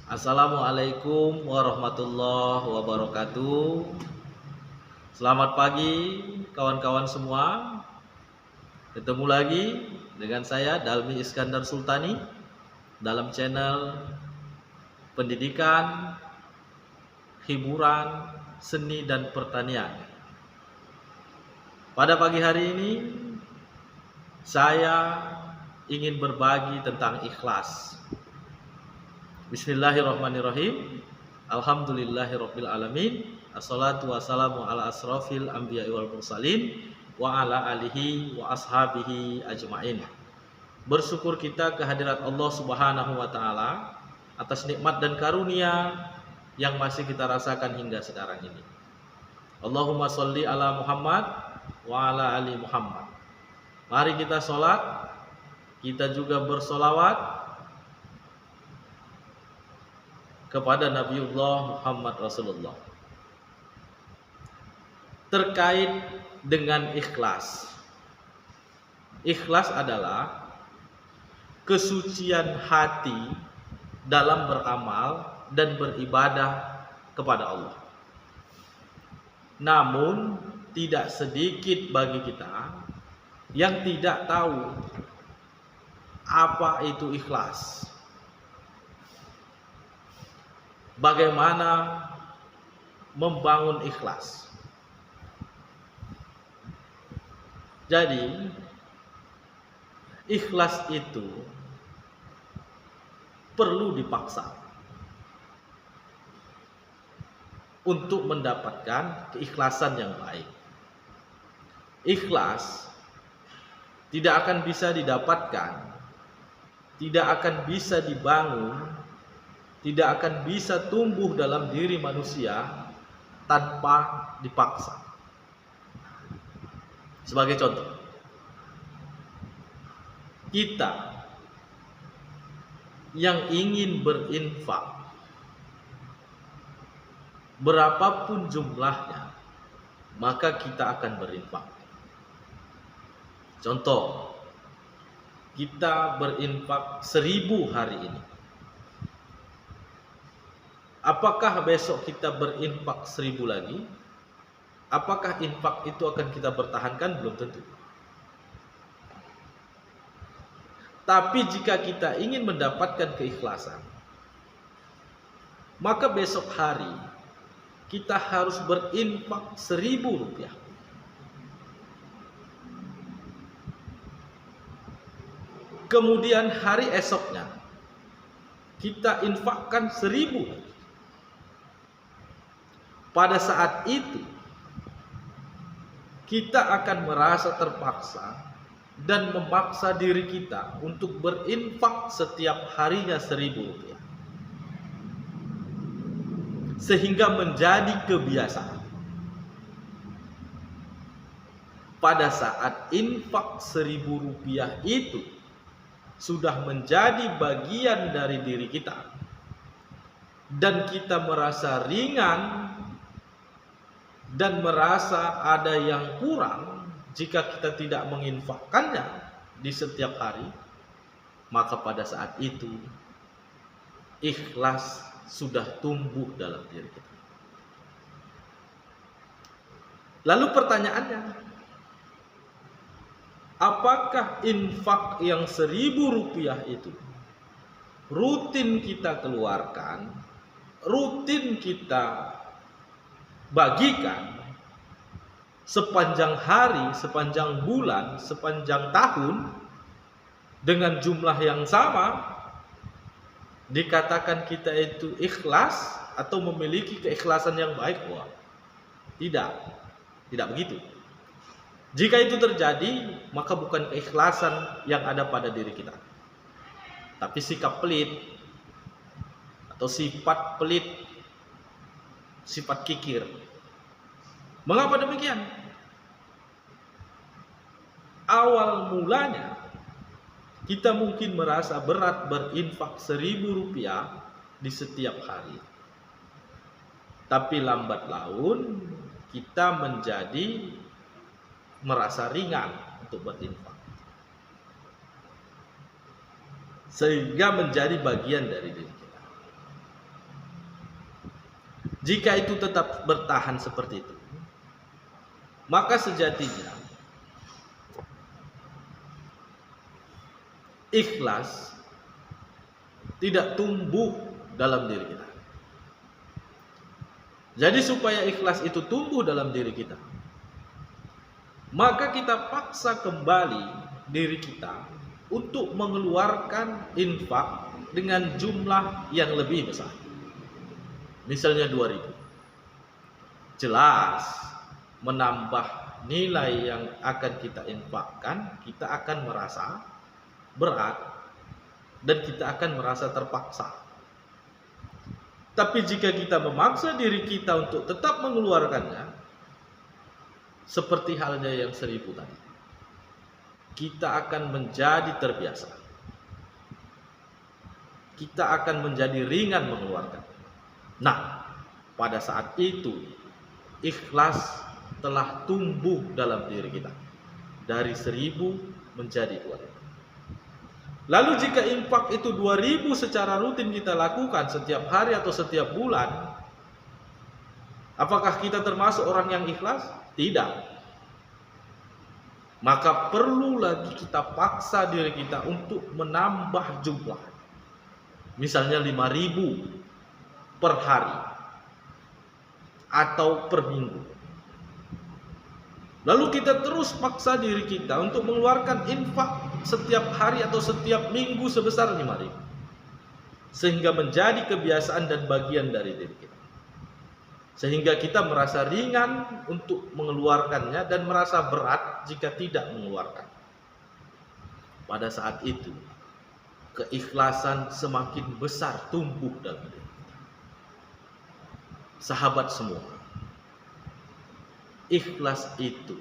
Assalamualaikum warahmatullahi wabarakatuh. Selamat pagi kawan-kawan semua. Ketemu lagi dengan saya Dalmi Iskandar Sultani dalam channel pendidikan, hiburan, seni dan pertanian. Pada pagi hari ini saya ingin berbagi tentang ikhlas. Bismillahirrahmanirrahim. Alhamdulillahirabbil alamin. Assalatu wassalamu ala asrofil anbiya'i wal mursalin wa ala alihi wa ashabihi ajmain. Bersyukur kita kehadirat Allah Subhanahu wa taala atas nikmat dan karunia yang masih kita rasakan hingga sekarang ini. Allahumma sholli ala Muhammad wa ala ali Muhammad. Mari kita sholat, kita juga bersolawat kepada Nabiullah Muhammad Rasulullah. Terkait dengan ikhlas. Ikhlas adalah kesucian hati dalam beramal dan beribadah kepada Allah. Namun tidak sedikit bagi kita yang tidak tahu apa itu ikhlas. Bagaimana membangun ikhlas. Jadi, ikhlas itu perlu dipaksa untuk mendapatkan keikhlasan yang baik. Ikhlas tidak akan bisa didapatkan, tidak akan bisa dibangun, tidak akan bisa tumbuh dalam diri manusia tanpa dipaksa. Sebagai contoh, kita yang ingin berinfak, berapapun jumlahnya, maka kita akan berinfak. Contoh, kita berinfak 1000 hari ini. Apakah besok kita berinfak 1000 lagi? Apakah infak itu akan kita pertahankan? Belum tentu. Tapi jika kita ingin mendapatkan keikhlasan, maka besok hari kita harus berinfak 1000 rupiah. Kemudian hari esoknya kita infakkan 1000 lagi. Pada saat itu kita akan merasa terpaksa dan memaksa diri kita untuk berinfak setiap harinya 1000 rupiah. Sehingga menjadi kebiasaan. Pada saat infak 1000 rupiah itu sudah menjadi bagian dari diri kita dan kita merasa ringan dan merasa ada yang kurang jika kita tidak menginfakkannya di setiap hari, maka pada saat itu ikhlas sudah tumbuh dalam diri kita. Lalu pertanyaannya, apakah infak yang 1000 rupiah itu rutin kita keluarkan, rutin kita bagikan sepanjang hari, sepanjang bulan, sepanjang tahun dengan jumlah yang sama, dikatakan kita itu ikhlas atau memiliki keikhlasan yang baik? Wah, tidak begitu. Jika itu terjadi, maka bukan keikhlasan yang ada pada diri kita, tapi sikap pelit atau sifat pelit, sifat kikir. Mengapa demikian? Awal mulanya kita mungkin merasa berat berinfak 1000 rupiah di setiap hari. Tapi lambat laun kita menjadi merasa ringan untuk berinfak. Sehingga menjadi bagian dari diri kita. Jika itu tetap bertahan seperti itu, maka sejatinya ikhlas tidak tumbuh dalam diri kita. Jadi supaya ikhlas itu tumbuh dalam diri kita, maka kita paksa kembali diri kita untuk mengeluarkan infak dengan jumlah yang lebih besar. Misalnya 2.000. Jelas menambah nilai yang akan kita infakkan, kita akan merasa berat dan kita akan merasa terpaksa. Tapi jika kita memaksa diri kita untuk tetap mengeluarkannya, seperti halnya yang 1.000 tadi, kita akan menjadi terbiasa. Kita akan menjadi ringan mengeluarkan. Nah, pada saat itu ikhlas telah tumbuh dalam diri kita dari 1.000 menjadi 2.000. Lalu jika infak itu 2.000 secara rutin kita lakukan setiap hari atau setiap bulan, apakah kita termasuk orang yang ikhlas? Tidak. Maka perlu lagi kita paksa diri kita untuk menambah jumlah. Misalnya 5.000 per hari atau per minggu. Lalu kita terus paksa diri kita untuk mengeluarkan infak setiap hari atau setiap minggu sebesar 5.000, sehingga menjadi kebiasaan dan bagian dari diri kita, sehingga kita merasa ringan untuk mengeluarkannya dan merasa berat jika tidak mengeluarkan. Pada saat itu keikhlasan semakin besar tumbuh dalam diri kita. Sahabat semua, ikhlas itu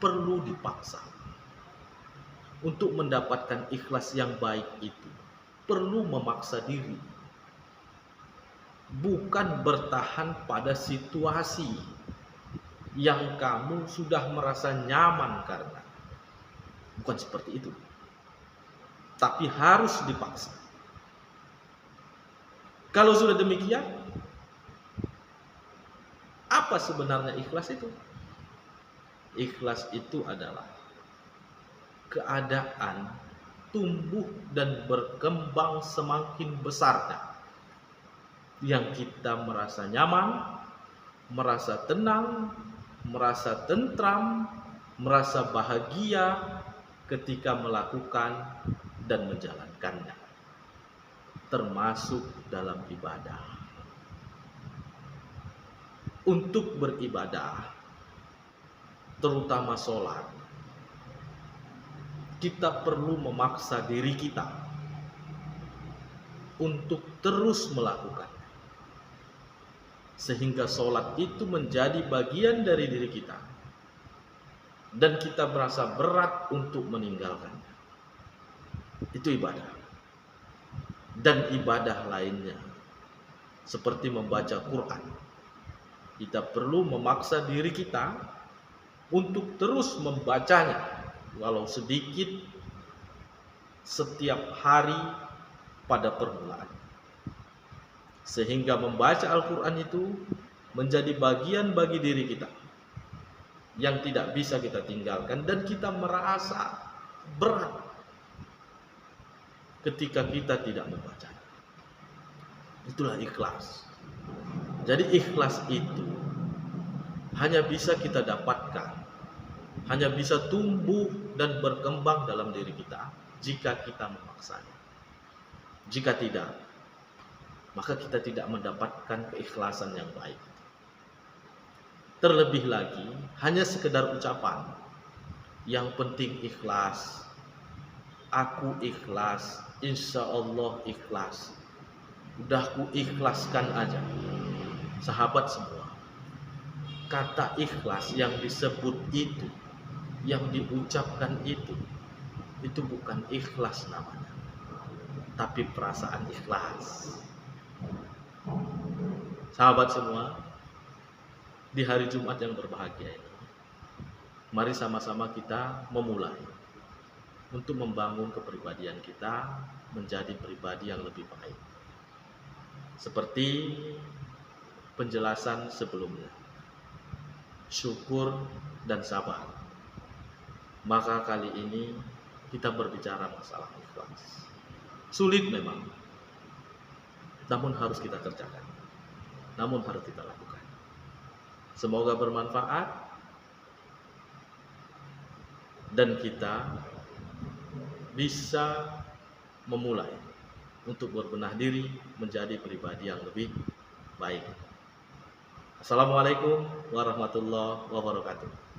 perlu dipaksa. Untuk mendapatkan ikhlas yang baik itu perlu memaksa diri. Bukan bertahan pada situasi yang kamu sudah merasa nyaman karena. Bukan seperti itu. Tapi harus dipaksa. Kalau sudah demikian, apa sebenarnya ikhlas itu? Ikhlas itu adalah keadaan tumbuh dan berkembang semakin besarnya, yang kita merasa nyaman, merasa tenang, merasa tentram, merasa bahagia ketika melakukan dan menjalankannya, termasuk dalam ibadah. Untuk beribadah, terutama sholat, kita perlu memaksa diri kita untuk terus melakukan, sehingga sholat itu menjadi bagian dari diri kita dan kita merasa berat untuk meninggalkannya. Itu ibadah. Dan ibadah lainnya seperti membaca Quran, kita perlu memaksa diri kita untuk terus membacanya walau sedikit setiap hari pada permulaan, sehingga membaca Al-Quran itu menjadi bagian bagi diri kita yang tidak bisa kita tinggalkan, dan kita merasa berat ketika kita tidak membaca. Itulah ikhlas. Jadi ikhlas itu hanya bisa kita dapatkan, hanya bisa tumbuh dan berkembang dalam diri kita jika kita memaksanya. Jika tidak, maka kita tidak mendapatkan keikhlasan yang baik. Terlebih lagi, hanya sekedar ucapan, yang penting ikhlas, aku ikhlas, insya Allah ikhlas, udah ku ikhlaskan aja. Sahabat semua, kata ikhlas yang disebut itu, yang diucapkan itu bukan ikhlas namanya, tapi perasaan ikhlas. Sahabat semua, di hari Jumat yang berbahagia ini, mari sama-sama kita memulai untuk membangun kepribadian kita menjadi pribadi yang lebih baik. Seperti penjelasan sebelumnya. Syukur dan sabar. Maka kali ini kita berbicara masalah ikhlas. Sulit memang, namun harus kita kerjakan, namun harus kita lakukan. Semoga bermanfaat dan kita bisa memulai untuk berbenah diri menjadi pribadi yang lebih baik. Assalamualaikum warahmatullahi wabarakatuh.